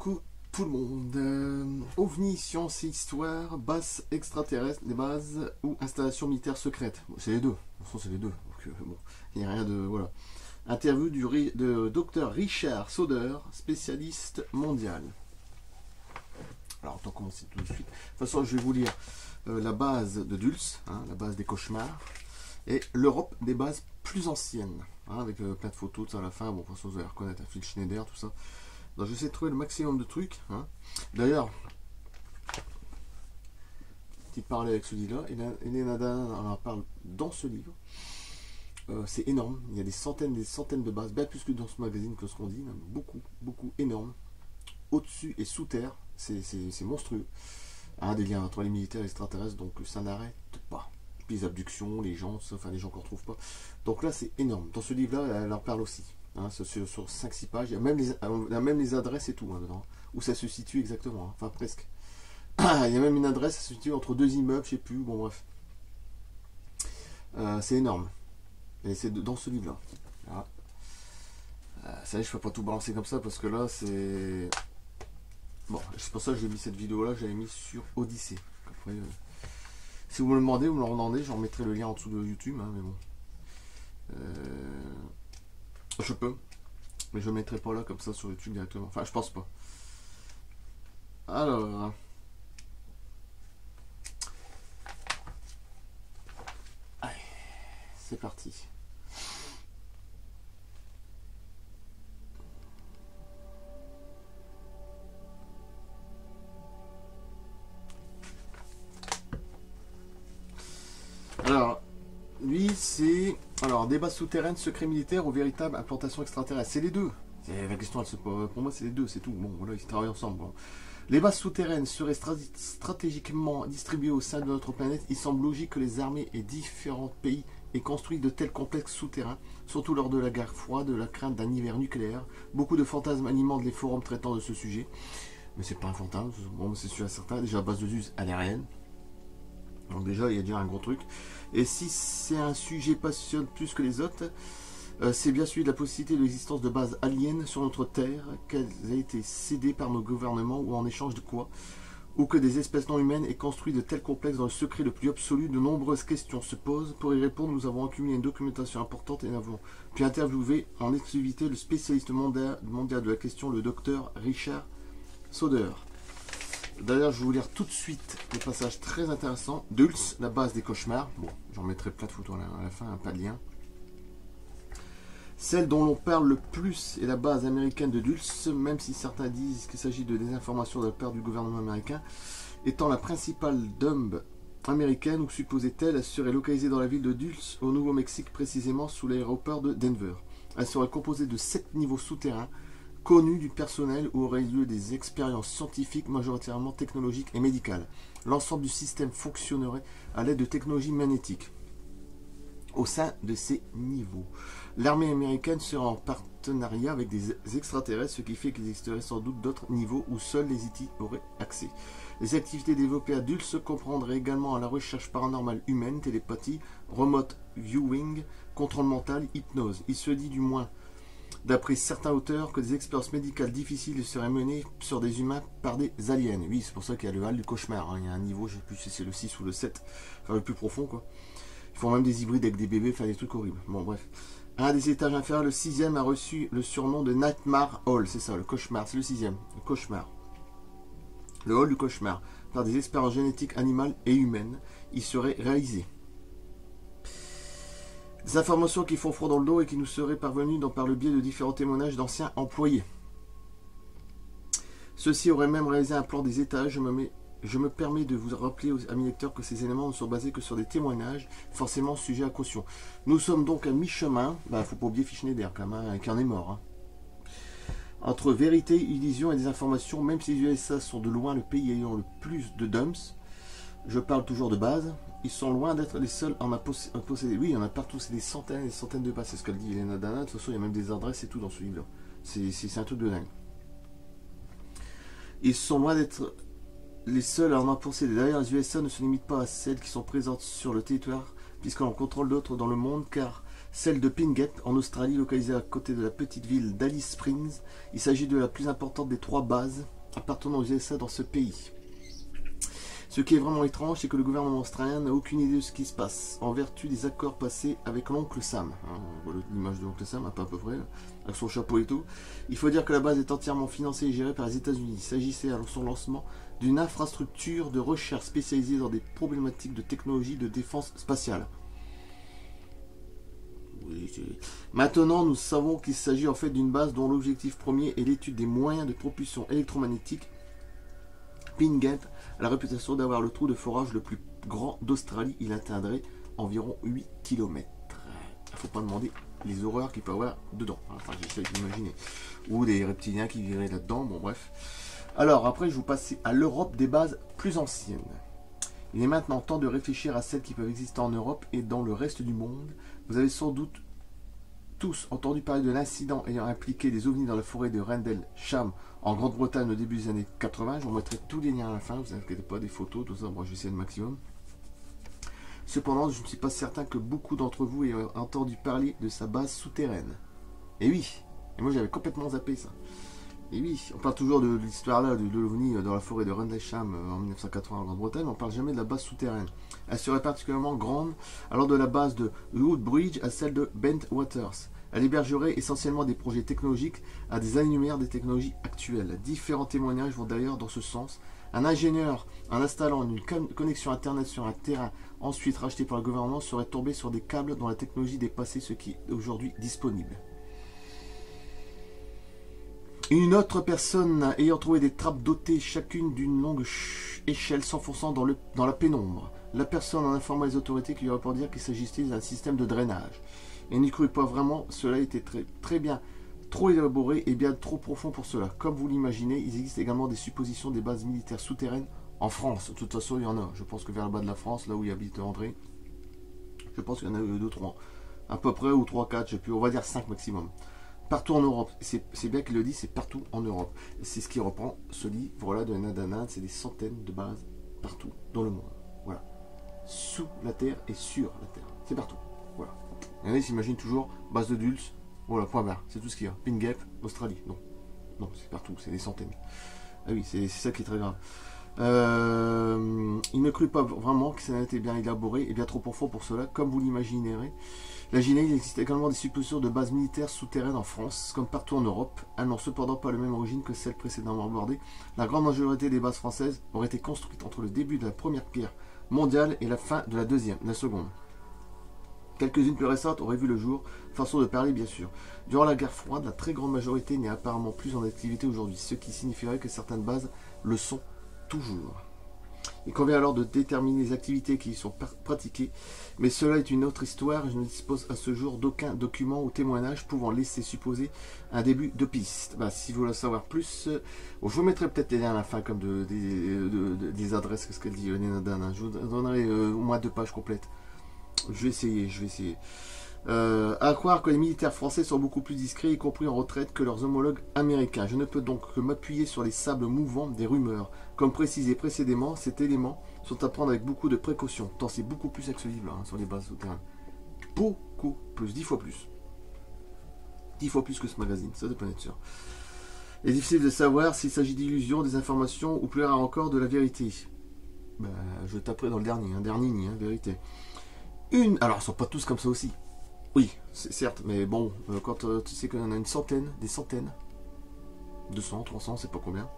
Coucou tout le monde. OVNI, science et histoire, base extraterrestre, des bases ou installation militaire secrète. Bon, c'est les deux. De toute façon, c'est les deux. Donc, bon, il n'y a rien de. Voilà. Interview de Dr Richard Sauder, spécialiste mondial. Alors, autant commencer tout de suite. De toute façon, je vais vous lire la base de Dulce, hein, la base des cauchemars, et l'Europe des bases plus anciennes, hein, avec plein de photos, tout ça à la fin. Bon, de toute façon, vous allez reconnaître Phil Schneider, tout ça. Donc j'essaie de trouver le maximum de trucs. Hein. D'ailleurs, petite parler avec ce livre-là, Elena Danna en parle dans ce livre. C'est énorme. Il y a des centaines de bases, bien plus que dans ce magazine que ce qu'on dit. Même beaucoup, énorme. Au-dessus et sous terre, c'est monstrueux. Hein, des liens entre les militaires et les extraterrestres, donc ça n'arrête pas. Puis les abductions, les gens, enfin les gens qu'on ne retrouve pas. Donc là, c'est énorme. Dans ce livre-là, elle en parle aussi. Hein, sur 5-6 pages, il y a même les adresses et tout hein, dedans, où ça se situe exactement, hein, enfin presque. Il y a même une adresse, ça se situe entre deux immeubles, je sais plus, bon bref. C'est énorme. Et c'est dans ce livre-là. Voilà. Ça y est, je ne peux pas tout balancer comme ça, parce que là, c'est... Bon, c'est pour ça que j'ai mis cette vidéo-là, j'avais mis sur Odyssée. Après, si vous me le demandez, vous me le demandez, j'en mettrai le lien en dessous de YouTube, hein, mais bon. Je peux, mais je ne mettrai pas là comme ça sur YouTube directement. Enfin, je pense pas. Alors, allez, c'est parti. Alors, lui, c'est... Alors, des bases souterraines, secrets militaires ou véritable implantation extraterrestre. C'est les deux. La question, pour moi, c'est les deux, c'est tout. Bon, voilà, ils travaillent ensemble. Bon. Les bases souterraines seraient stratégiquement distribuées au sein de notre planète. Il semble logique que les armées et différents pays aient construit de tels complexes souterrains, surtout lors de la guerre froide, de la crainte d'un hiver nucléaire. Beaucoup de fantasmes alimentent les forums traitant de ce sujet. Mais c'est pas un fantasme, bon, c'est sûr et certain. Déjà, base de Zeus, elle est réelle. Donc déjà, il y a déjà un gros truc. Et si c'est un sujet passionne plus que les autres, c'est bien celui de la possibilité de l'existence de bases aliens sur notre Terre, qu'elles aient été cédées par nos gouvernements ou en échange de quoi, ou que des espèces non humaines aient construit de tels complexes dans le secret le plus absolu. De nombreuses questions se posent. Pour y répondre, nous avons accumulé une documentation importante et nous avons pu interviewer en exclusivité le spécialiste mondial de la question, le docteur Richard Sauder. D'ailleurs, je vais vous lire tout de suite des passages très intéressants. Dulce, la base des cauchemars. Bon, j'en mettrai plein de photos à la fin, hein, pas de lien. Celle dont l'on parle le plus est la base américaine de Dulce, même si certains disent qu'il s'agit de désinformation de la part du gouvernement américain. Étant la principale dumb américaine, ou supposait-elle, elle serait localisée dans la ville de Dulce, au Nouveau-Mexique, précisément sous l'aéroport de Denver. Elle serait composée de 7 niveaux souterrains, connus du personnel où auraient lieu des expériences scientifiques majoritairement technologiques et médicales. L'ensemble du système fonctionnerait à l'aide de technologies magnétiques. Au sein de ces niveaux, l'armée américaine sera en partenariat avec des extraterrestres, ce qui fait qu'il existerait sans doute d'autres niveaux où seuls les IT auraient accès. Les activités développées à Dulce comprendraient également à la recherche paranormale humaine, télépathie, remote viewing, contrôle mental, hypnose. Il se dit du moins, d'après certains auteurs, que des expériences médicales difficiles seraient menées sur des humains par des aliens. Oui, c'est pour ça qu'il y a le hall du cauchemar. Hein. Il y a un niveau, je ne sais plus si c'est le 6 ou le 7, enfin le plus profond, quoi. Ils font même des hybrides avec des bébés, enfin des trucs horribles. Bon, bref. Un des étages inférieurs, le 6e, a reçu le surnom de Nightmare Hall. C'est ça, le cauchemar. C'est le 6e, le cauchemar. Le hall du cauchemar. Par des expériences génétiques animales et humaines, il serait réalisé. Des informations qui font froid dans le dos et qui nous seraient parvenues par le biais de différents témoignages d'anciens employés. Ceux-ci auraient même réalisé un plan des étages. Je me permets de vous rappeler, amis lecteurs, que ces éléments ne sont basés que sur des témoignages, forcément sujets à caution. Nous sommes donc à mi-chemin, faut pas oublier Phil Schneider quand même, hein, qui en est mort. Hein. Entre vérité, illusion et des informations, même si les USA sont de loin le pays ayant le plus de dumps, je parle toujours de base, ils sont loin d'être les seuls en posséder. Oui, il y en a partout, c'est des centaines et des centaines de bases, c'est ce qu'elle dit Elena Danna. De toute façon, il y a même des adresses et tout dans ce livre-là. C'est un truc de dingue. Ils sont loin d'être les seuls à en posséder. D'ailleurs, les USA ne se limitent pas à celles qui sont présentes sur le territoire, puisqu'on en contrôle d'autres dans le monde, car celle de Pingate en Australie, localisée à côté de la petite ville d'Alice Springs. Il s'agit de la plus importante des 3 bases appartenant aux USA dans ce pays. Ce qui est vraiment étrange, c'est que le gouvernement australien n'a aucune idée de ce qui se passe, en vertu des accords passés avec l'oncle Sam. Voilà l'image de l'oncle Sam, à peu près, avec son chapeau et tout. Il faut dire que la base est entièrement financée et gérée par les États-Unis. Il s'agissait à son lancement d'une infrastructure de recherche spécialisée dans des problématiques de technologie de défense spatiale. Maintenant, nous savons qu'il s'agit en fait d'une base dont l'objectif premier est l'étude des moyens de propulsion électromagnétique. Pingate a la réputation d'avoir le trou de forage le plus grand d'Australie. Il atteindrait environ 8 km. Il ne faut pas demander les horreurs qu'il peut y avoir dedans. Enfin, j'essaie d'imaginer. Ou des reptiliens qui vivraient là-dedans. Bon, bref. Alors, après, je vous passe à l'Europe des bases plus anciennes. Il est maintenant temps de réfléchir à celles qui peuvent exister en Europe et dans le reste du monde. Vous avez sans doute tous entendu parler de l'incident ayant impliqué des ovnis dans la forêt de Rendlesham en Grande-Bretagne au début des années 80. Je vous mettrai tous les liens à la fin, vous inquiétez pas, des photos, tout ça, moi je vais essayer le maximum. Cependant, je ne suis pas certain que beaucoup d'entre vous aient entendu parler de sa base souterraine. Et oui, et moi j'avais complètement zappé ça. Et oui, on parle toujours de l'histoire là, de l'OVNI dans la forêt de Rendlesham en 1980 en Grande-Bretagne, on parle jamais de la base souterraine. Elle serait particulièrement grande, alors de la base de Woodbridge à celle de Bentwaters. Elle hébergerait essentiellement des projets technologiques à des années-lumière des technologies actuelles. Différents témoignages vont d'ailleurs dans ce sens. Un ingénieur, en installant une connexion Internet sur un terrain ensuite racheté par le gouvernement, serait tombé sur des câbles dont la technologie dépassait ce qui est aujourd'hui disponible. Une autre personne ayant trouvé des trappes dotées chacune d'une longue échelle s'enfonçant dans la pénombre. La personne en informa les autorités qui lui auraient pour dire qu'il s'agissait d'un système de drainage. Et n'y crut pas vraiment, cela était très bien, trop élaboré et bien trop profond pour cela. Comme vous l'imaginez, il existe également des suppositions des bases militaires souterraines en France. De toute façon, il y en a. Je pense que vers le bas de la France, là où il habite André, je pense qu'il y en a 2-3. À peu près, ou 3-4, je sais plus, on va dire 5 maximum. Partout en Europe. C'est bien qu'il le dit, c'est partout en Europe. C'est ce qui reprend ce livre-là de Nadanand. C'est des centaines de bases partout dans le monde. Voilà. Sous la Terre et sur la Terre. C'est partout. Voilà. Il y en a qui s'imaginent toujours base de Dulce. Voilà, point barre. C'est tout ce qu'il y a. Pingate, Australie. Non. Non, c'est partout. C'est des centaines. Ah oui, c'est ça qui est très grave. Il ne crut pas vraiment que ça n'ait été bien élaboré et bien trop profond pour cela, comme vous l'imaginerez. Il existe également des suppositions de bases militaires souterraines en France, comme partout en Europe. Elles n'ont cependant pas la même origine que celles précédemment abordées. La grande majorité des bases françaises auraient été construites entre le début de la première guerre mondiale et la fin de la seconde. Quelques-unes plus récentes auraient vu le jour, façon de parler bien sûr. Durant la guerre froide, la très grande majorité n'est apparemment plus en activité aujourd'hui, ce qui signifierait que certaines bases le sont toujours. Il convient alors de déterminer les activités qui y sont pratiquées, mais cela est une autre histoire et je ne dispose à ce jour d'aucun document ou témoignage pouvant laisser supposer un début de piste. Si vous voulez en savoir plus, je vous mettrai peut-être les liens à la fin comme des adresses, qu'est-ce qu'elle dit, je vous donnerai au moins 2 pages complètes. Je vais essayer. À croire que les militaires français sont beaucoup plus discrets, y compris en retraite, que leurs homologues américains. Je ne peux donc que m'appuyer sur les sables mouvants des rumeurs. Comme précisé précédemment, cet élément sont à prendre avec beaucoup de précaution, tant c'est beaucoup plus accessible sur les bases souterraines. Beaucoup plus, 10 fois plus. 10 fois plus que ce magazine, ça peut être sûr. Il est difficile de savoir s'il s'agit d'illusions, des informations, ou plus rare encore de la vérité. Je taperai dans le dernier, vérité. Alors ils sont pas tous comme ça aussi. Oui, certes, mais bon, quand tu sais qu'on en a des centaines, 200, 300, c'est pas combien.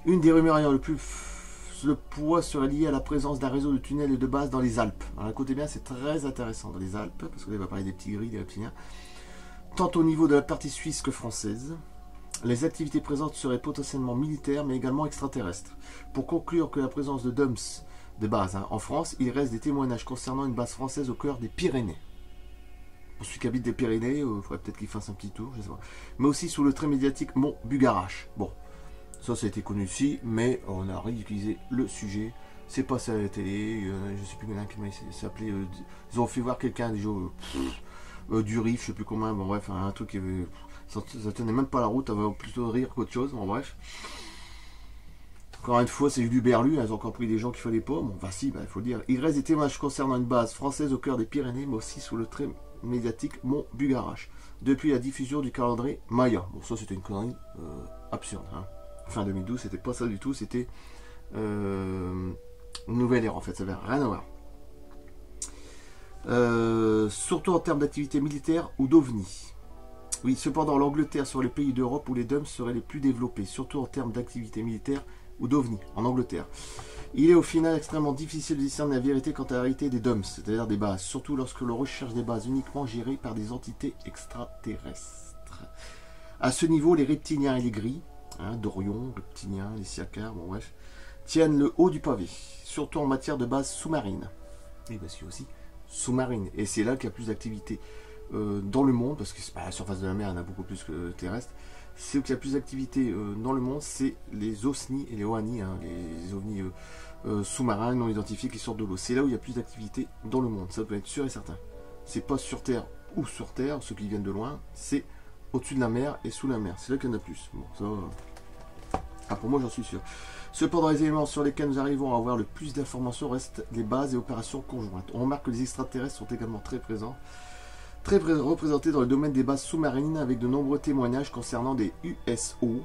Une des rumeurs ayant le poids serait liée à la présence d'un réseau de tunnels et de bases dans les Alpes. Alors écoutez bien, c'est très intéressant dans les Alpes, parce qu'on va parler des petits gris, des reptiliens. Tant au niveau de la partie suisse que française, les activités présentes seraient potentiellement militaires, mais également extraterrestres. Pour conclure que la présence de dumps, de bases en France, il reste des témoignages concernant une base française au cœur des Pyrénées. Pour celui qui habite des Pyrénées, il faudrait peut-être qu'il fasse un petit tour, je sais pas. Mais aussi sous le très médiatique Mont Bugarache. Bon, ça a été connu ici, mais on a ridiculisé le sujet. C'est passé à la télé, je sais plus comment il s'appelait. Ils ont fait voir quelqu'un déjà du Rif, je sais plus comment, bon bref, un truc qui avait. Ça tenait même pas la route, ça avait plutôt rire qu'autre chose, bon bref. Encore une fois, c'est du berlu, elles ont encore pris des gens qu'il fallait pas. Bon, il faut le dire. Il reste des témoignages concernant une base française au cœur des Pyrénées, mais aussi sous le très médiatique Mont Bugarache, depuis la diffusion du calendrier Maya. Bon, ça c'était une connerie absurde. Hein. Fin 2012, c'était pas ça du tout, c'était une nouvelle ère en fait, ça n'avait rien à voir. Surtout en termes d'activité militaire ou d'OVNI. Oui, cependant, l'Angleterre serait les pays d'Europe où les DUMS seraient les plus développés, surtout en termes d'activité militaire ou d'OVNI, en Angleterre. Il est au final extrêmement difficile de discerner la vérité quant à la réalité des DUMS, c'est-à-dire des bases, surtout lorsque l'on recherche des bases uniquement gérées par des entités extraterrestres. À ce niveau, les reptiliens et les gris, Dorion, reptiliens, les siacars, bon bref, tiennent le haut du pavé, surtout en matière de bases sous-marines. Et bien sûr aussi sous-marines, et c'est là qu'il y a plus d'activité dans le monde, parce que c'est pas la surface de la mer, il y en a beaucoup plus que terrestre. C'est où qu'il y a plus d'activité dans le monde, c'est les OSNI et les OANI, les ovnis sous-marins non identifiés qui sortent de l'eau. C'est là où il y a plus d'activité dans le monde, ça peut être sûr et certain. C'est pas sur Terre ou sur Terre, ceux qui viennent de loin, c'est au-dessus de la mer et sous la mer. C'est là qu'il y en a plus. Bon, ça, pour moi, j'en suis sûr. Cependant, les éléments sur lesquels nous arrivons à avoir le plus d'informations restent les bases et opérations conjointes. On remarque que les extraterrestres sont également très présents, très représentés dans le domaine des bases sous-marines, avec de nombreux témoignages concernant des USO,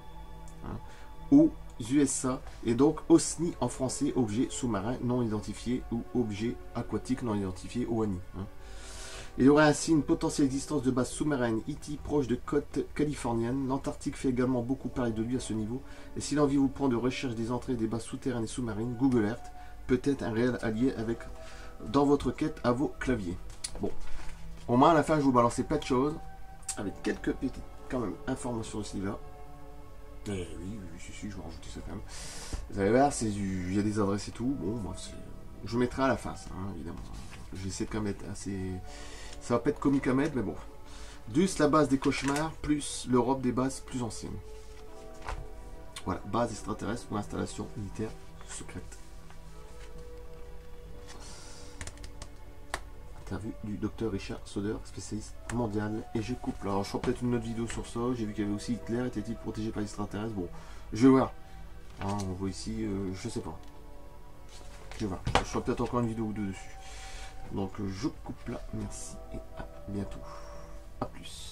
aux USA, et donc OSNI en français, objets sous-marins non identifiés, ou objets aquatiques non identifiés, OANI. Il y aurait ainsi une potentielle existence de bases sous-marines E.T. proche de côtes californiennes. L'Antarctique fait également beaucoup parler de lui à ce niveau, et si l'envie vous prend de recherche des entrées des bases souterraines et sous-marines, Google Earth peut être un réel allié avec, dans votre quête à vos claviers. Bon. Au moins à la fin je vous balancer plein de choses avec quelques petites quand même informations aussi là. Et oui, je vais rajouter ça quand même. Vous allez voir, il y a des adresses et tout. Bon, moi je mettrai à la fin ça, évidemment. Je vais essayer de quand même être assez. Ça va pas être comique à mettre, mais bon. Dus la base des cauchemars, plus l'Europe des bases plus anciennes. Voilà, base extraterrestre ou installation militaire secrète. Interview du docteur Richard Soder, spécialiste mondial, et je coupe. Alors je ferai peut-être une autre vidéo sur ça. J'ai vu qu'il y avait aussi Hitler, était-il protégé par les extraterrestres? Bon, je vais voir. On voit ici, je sais pas. Je vais voir. Je ferai peut-être encore une vidéo ou deux dessus. Donc je coupe là. Merci et à bientôt. A plus.